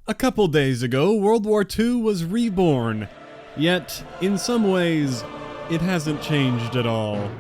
A couple days ago, World War II was reborn. Yet, in some ways, it hasn't changed at all.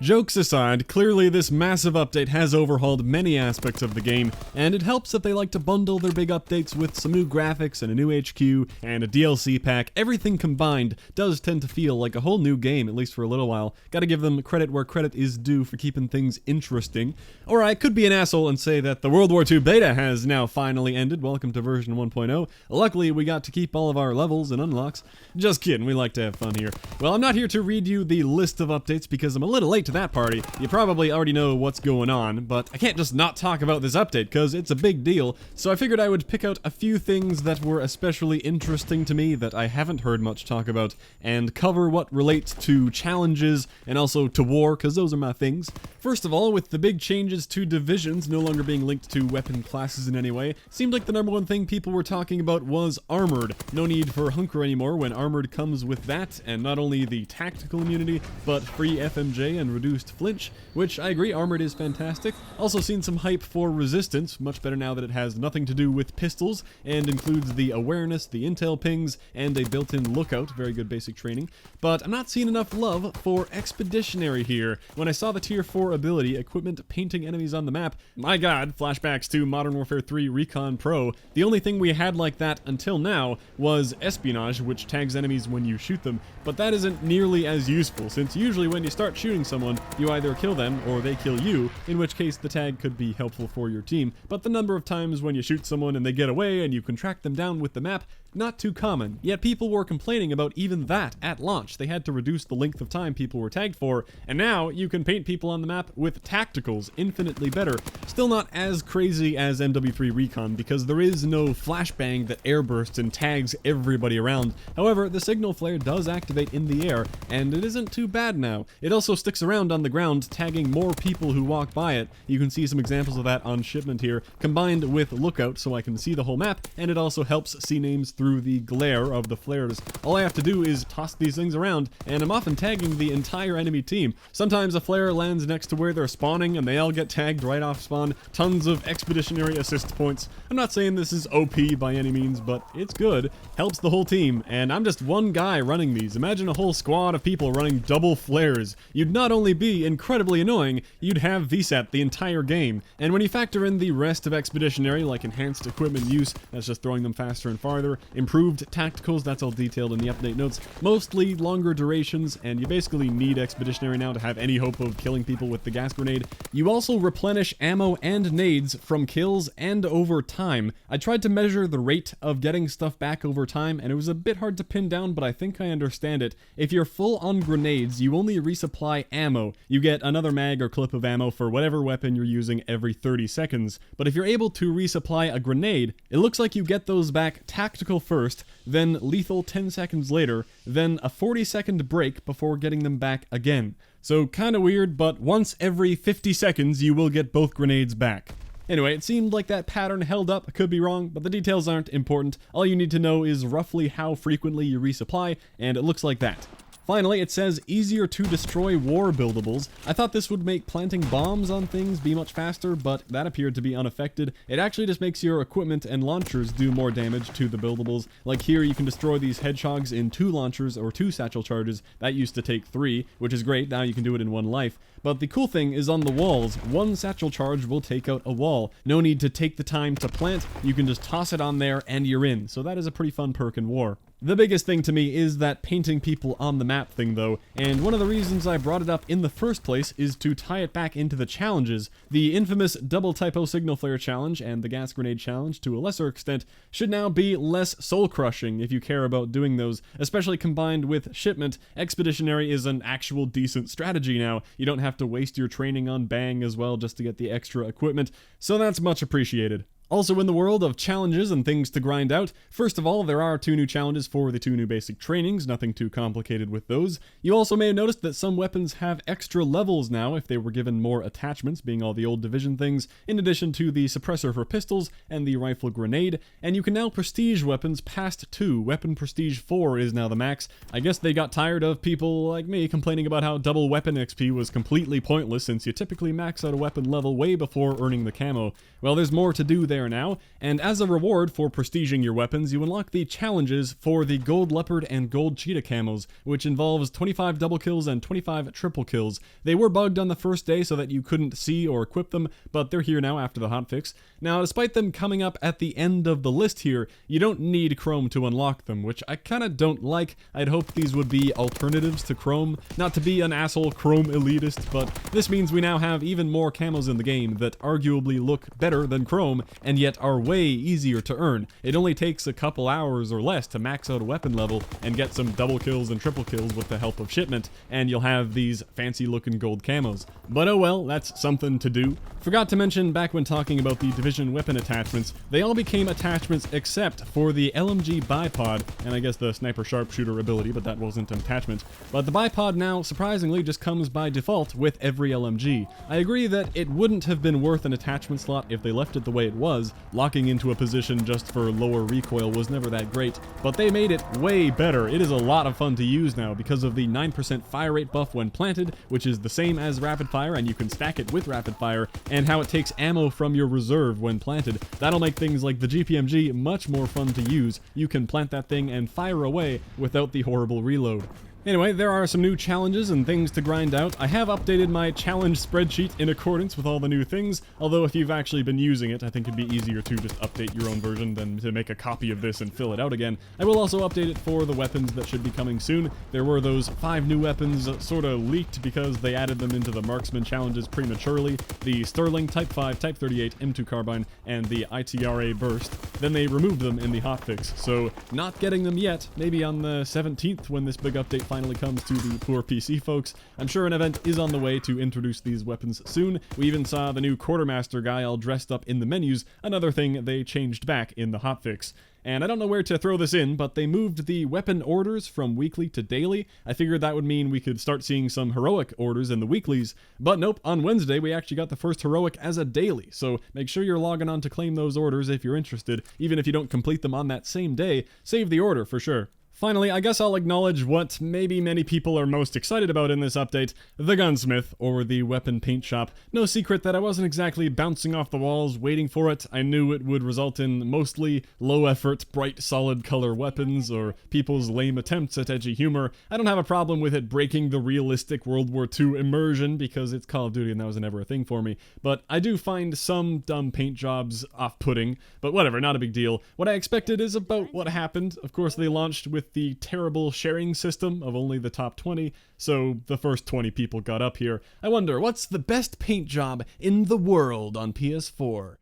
Jokes aside, clearly this massive update has overhauled many aspects of the game, and it helps that they like to bundle their big updates with some new graphics and a new HQ and a DLC pack. Everything combined does tend to feel like a whole new game, at least for a little while. Gotta give them credit where credit is due for keeping things interesting. Or I could be an asshole and say that the World War II beta has now finally ended. Welcome to version 1.0. Luckily, we got to keep all of our levels and unlocks. Just kidding, we like to have fun here. Well, I'm not here to read you the list of updates because I'm a little late to that party. You probably already know what's going on, but I can't just not talk about this update because it's a big deal, so I figured I would pick out a few things that were especially interesting to me that I haven't heard much talk about, and cover what relates to challenges and also to war, because those are my things. First of all, with the big changes to divisions no longer being linked to weapon classes in any way, seemed like the number one thing people were talking about was Armored. No need for Hunker anymore when Armored comes with that, and not only the tactical immunity, but free FMJ and reduced flinch, which I agree, Armored is fantastic. Also seen some hype for Resistance, much better now that it has nothing to do with pistols, and includes the awareness, the intel pings, and a built-in lookout, very good basic training. But I'm not seeing enough love for Expeditionary here. When I saw the tier 4 ability, equipment painting enemies on the map, my god, flashbacks to Modern Warfare 3 Recon Pro, the only thing we had like that until now was Espionage, which tags enemies when you shoot them, but that isn't nearly as useful, since usually when you start shooting someone, you either kill them or they kill you, in which case the tag could be helpful for your team, but the number of times when you shoot someone and they get away and you can track them down with the map, not too common. Yet people were complaining about even that at launch. They had to reduce the length of time people were tagged for, and now you can paint people on the map with tacticals, infinitely better. Still not as crazy as MW3 Recon because there is no flashbang that airbursts and tags everybody around. However, the signal flare does activate in the air, and it isn't too bad now. It also sticks around on the ground, tagging more people who walk by it. You can see some examples of that on shipment here, combined with Lookout so I can see the whole map, and it also helps see names through the glare of the flares. All I have to do is toss these things around, and I'm often tagging the entire enemy team. Sometimes a flare lands next to where they're spawning, and they all get tagged right off spawn. Tons of Expeditionary assist points. I'm not saying this is OP by any means, but it's good. Helps the whole team, and I'm just one guy running these. Imagine a whole squad of people running double flares. You'd not only be incredibly annoying, you'd have VSAT the entire game. And when you factor in the rest of Expeditionary, like enhanced equipment use, that's just throwing them faster and farther, improved tacticals, that's all detailed in the update notes, mostly longer durations, and you basically need Expeditionary now to have any hope of killing people with the gas grenade. You also replenish ammo and nades from kills and over time. I tried to measure the rate of getting stuff back over time, and it was a bit hard to pin down, but I think I understand it. If you're full on grenades, you only resupply ammo. You get another mag or clip of ammo for whatever weapon you're using every 30 seconds. But if you're able to resupply a grenade, it looks like you get those back tactical first, then lethal 10 seconds later, then a 40-second break before getting them back again. So kinda weird, but once every 50 seconds you will get both grenades back. Anyway, it seemed like that pattern held up. I could be wrong, but the details aren't important. All you need to know is roughly how frequently you resupply, and it looks like that. Finally, it says easier to destroy war buildables. I thought this would make planting bombs on things be much faster, but that appeared to be unaffected. It actually just makes your equipment and launchers do more damage to the buildables. Like here, you can destroy these hedgehogs in 2 launchers or 2 satchel charges. That used to take 3, which is great. Now you can do it in 1 life. But the cool thing is on the walls, 1 satchel charge will take out a wall. No need to take the time to plant. You can just toss it on there and you're in. So that is a pretty fun perk in war. The biggest thing to me is that painting people on the map thing though, and one of the reasons I brought it up in the first place is to tie it back into the challenges. The infamous double typo signal flare challenge and the gas grenade challenge to a lesser extent should now be less soul crushing if you care about doing those, especially combined with shipment. Expeditionary is an actual decent strategy now. You don't have to waste your training on bang as well just to get the extra equipment, so that's much appreciated. Also in the world of challenges and things to grind out, first of all, there are 2 new challenges for the 2 new basic trainings, nothing too complicated with those. You also may have noticed that some weapons have extra levels now if they were given more attachments, being all the old Division things, in addition to the suppressor for pistols and the rifle grenade, and you can now prestige weapons past 2. Weapon prestige 4 is now the max. I guess they got tired of people like me complaining about how double weapon XP was completely pointless since you typically max out a weapon level way before earning the camo. Well, there's more to do there now, and as a reward for prestiging your weapons, you unlock the challenges for the Gold Leopard and Gold Cheetah camos, which involves 25 double kills and 25 triple kills. They were bugged on the first day so that you couldn't see or equip them, but they're here now after the hotfix. Now, despite them coming up at the end of the list here, you don't need Chrome to unlock them, which I kinda don't like. I'd hoped these would be alternatives to Chrome. Not to be an asshole Chrome elitist, but this means we now have even more camos in the game that arguably look better than Chrome, and yet are way easier to earn. It only takes a couple hours or less to max out a weapon level and get some double kills and triple kills with the help of shipment, and you'll have these fancy looking gold camos. But oh well, that's something to do. Forgot to mention back when talking about the Division weapon attachments, they all became attachments except for the LMG bipod, and I guess the sniper sharpshooter ability, but that wasn't an attachment. But the bipod now, surprisingly, just comes by default with every LMG. I agree that it wouldn't have been worth an attachment slot if they left it the way it was. Locking into a position just for lower recoil was never that great, but they made it way better. It is a lot of fun to use now because of the 9% fire rate buff when planted, which is the same as rapid fire, and you can stack it with rapid fire, and how it takes ammo from your reserve when planted. That'll make things like the GPMG much more fun to use. You can plant that thing and fire away without the horrible reload. Anyway, there are some new challenges and things to grind out. I have updated my challenge spreadsheet in accordance with all the new things, although if you've actually been using it, I think it'd be easier to just update your own version than to make a copy of this and fill it out again. I will also update it for the weapons that should be coming soon. There were those 5 new weapons sort of leaked because they added them into the marksman challenges prematurely. The Sterling, Type 5, Type 38, M2 carbine, and the ITRA burst. Then they removed them in the hotfix, so not getting them yet. Maybe on the 17th when this big update finally comes to the poor PC folks. I'm sure an event is on the way to introduce these weapons soon. We even saw the new quartermaster guy all dressed up in the menus, another thing they changed back in the hotfix. And I don't know where to throw this in, but they moved the weapon orders from weekly to daily. I figured that would mean we could start seeing some heroic orders in the weeklies, but nope, on Wednesday we actually got the first heroic as a daily, so make sure you're logging on to claim those orders if you're interested. Even if you don't complete them on that same day, save the order for sure. Finally, I guess I'll acknowledge what maybe many people are most excited about in this update, the gunsmith, or the weapon paint shop. No secret that I wasn't exactly bouncing off the walls waiting for it. I knew it would result in mostly low-effort, bright, solid color weapons, or people's lame attempts at edgy humor. I don't have a problem with it breaking the realistic World War II immersion, because it's Call of Duty and that was never a thing for me. But I do find some dumb paint jobs off-putting, but whatever, not a big deal. What I expected is about what happened. Of course, they launched with the terrible sharing system of only the top 20, so the first 20 people got up here. I wonder, what's the best paint job in the world on PS4?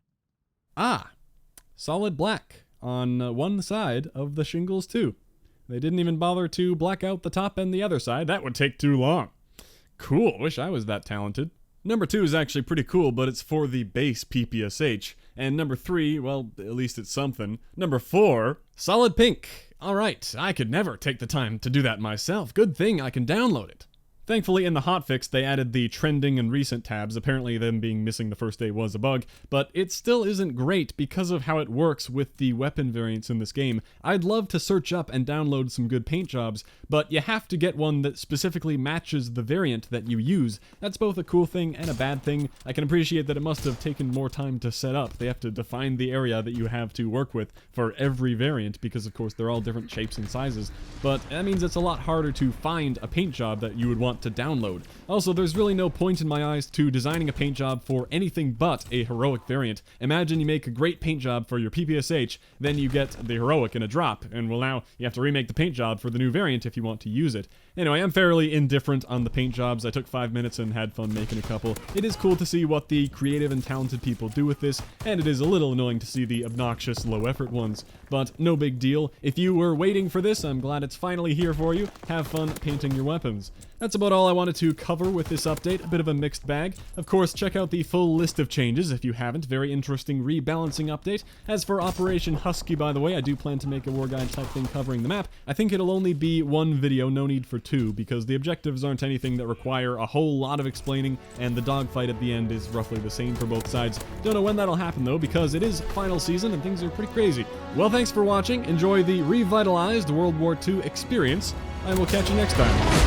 Ah, solid black on one side of the shingles too. They didn't even bother to black out the top and the other side. That would take too long. Cool, wish I was that talented. Number 2 is actually pretty cool, but it's for the base PPSH. And number 3, well, at least it's something. Number 4, solid pink. Alright, I could never take the time to do that myself. Good thing I can download it. Thankfully, in the hotfix, they added the trending and recent tabs. Apparently, them being missing the first day was a bug, but it still isn't great because of how it works with the weapon variants in this game. I'd love to search up and download some good paint jobs, but you have to get one that specifically matches the variant that you use. That's both a cool thing and a bad thing. I can appreciate that it must have taken more time to set up. They have to define the area that you have to work with for every variant because, of course, they're all different shapes and sizes. But that means it's a lot harder to find a paint job that you would want to download. Also, there's really no point in my eyes to designing a paint job for anything but a heroic variant. Imagine you make a great paint job for your PPSH, then you get the heroic in a drop, and well, now you have to remake the paint job for the new variant if you want to use it. Anyway, I'm fairly indifferent on the paint jobs. I took 5 minutes and had fun making a couple. It is cool to see what the creative and talented people do with this, and it is a little annoying to see the obnoxious, low-effort ones. But no big deal. If you were waiting for this, I'm glad it's finally here for you. Have fun painting your weapons. That's about all I wanted to cover with this update, a bit of a mixed bag. Of course, check out the full list of changes if you haven't. Very interesting rebalancing update. As for Operation Husky, by the way, I do plan to make a war guide type thing covering the map. I think it'll only be one video, no need for two, because the objectives aren't anything that require a whole lot of explaining, and the dogfight at the end is roughly the same for both sides. Don't know when that'll happen though, because it is final season and things are pretty crazy. Well, thanks for watching. Enjoy the revitalized World War II experience, and we'll catch you next time.